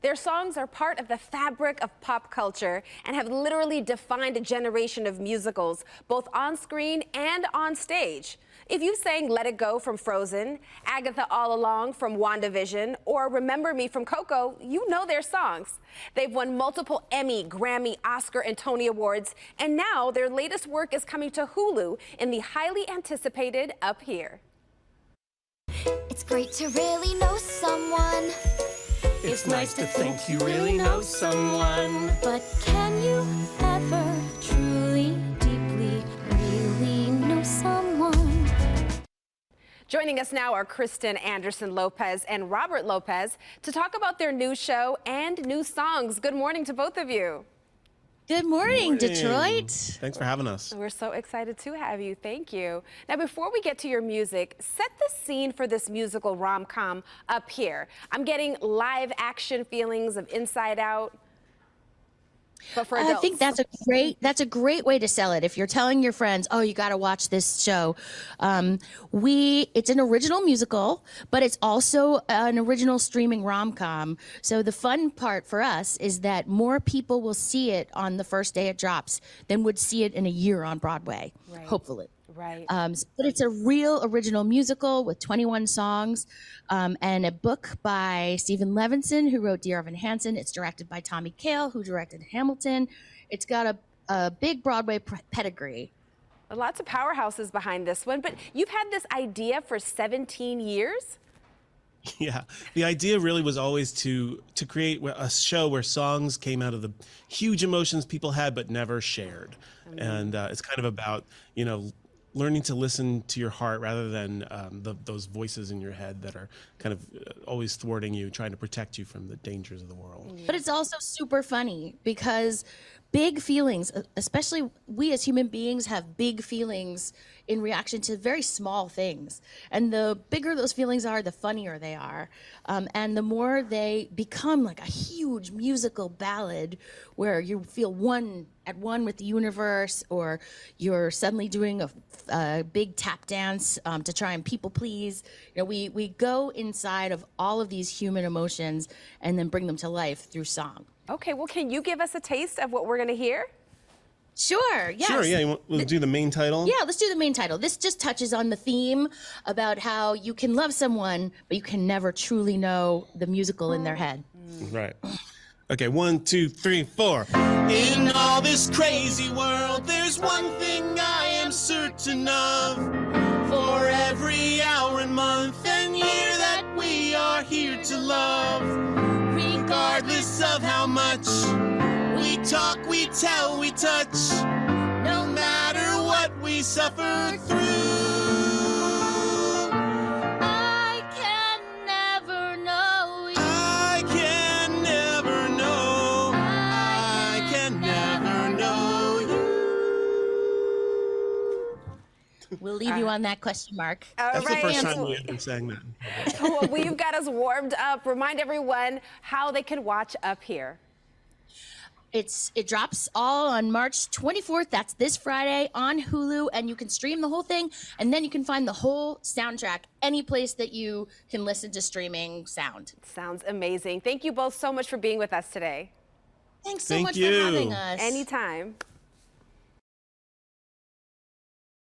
Their songs are part of the fabric of pop culture and have literally defined a generation of musicals, both on screen and on stage. If you sang Let It Go from Frozen, Agatha All Along from WandaVision, or Remember Me from Coco, you know their songs. They've won multiple Emmy, Grammy, Oscar, and Tony Awards, and now their latest work is coming to Hulu in the highly anticipated Up Here. It's great to really know someone. It's nice to think you really know someone. But can you ever truly, deeply, really know someone? Joining us now are Kristen Anderson Lopez and Robert Lopez to talk about their new show and new songs. Good morning to both of you. Good morning, Detroit. Thanks for having us. We're so excited to have you. Thank you. Now, before we get to your music, set the scene for this musical rom-com Up Here. I'm getting live action feelings of Inside Out, but for adults. I think that's a great way to sell it. If you're telling your friends, oh, you got to watch this show. It's an original musical, but it's also an original streaming rom-com. So the fun part for us is that more people will see it on the first day it drops than would see it in a year on Broadway, Right. hopefully. Right. But it's a real original musical with 21 songs and a book by Stephen Levinson, who wrote Dear Evan Hansen. It's directed by Tommy Kail, who directed Hamilton. It's got a big Broadway pedigree. Lots of powerhouses behind this one, but you've had this idea for 17 years? Yeah, the idea really was always to create a show where songs came out of the huge emotions people had but never shared. And it's kind of about, learning to listen to your heart rather than those voices in your head that are kind of always thwarting you, trying to protect you from the dangers of the world. But it's also super funny because big feelings, especially we as human beings have big feelings in reaction to very small things. And the bigger those feelings are, the funnier they are. And the more they become like a huge musical ballad where you feel at one with the universe, or you're suddenly doing a big tap dance to try and people please. We go inside of all of these human emotions and then bring them to life through song. Okay, well, can you give us a taste of what we're going to hear? Sure, yes. Sure, yeah, we'll do the main title? Yeah, let's do the main title. This just touches on the theme about how you can love someone, but you can never truly know the musical in their head. Right. Okay, 1, 2, 3, 4. In all this crazy world, there's one thing I am certain of. For every hour and month and year that we are here to love, regardless of how much we talk, we tell, we touch, no matter what we suffer through. I can never know you. I can never know. I can never know you. We'll leave you on that question mark. That's Right. the first time we ever sang that. Well, you've got us warmed up. Remind everyone how they can watch Up Here. It drops all on March 24th. That's this Friday on Hulu, and you can stream the whole thing, and then you can find the whole soundtrack any place that you can listen to streaming sound. Sounds amazing. Thank you both so much for being with us today. Thanks so Thank much you. for having us. Anytime.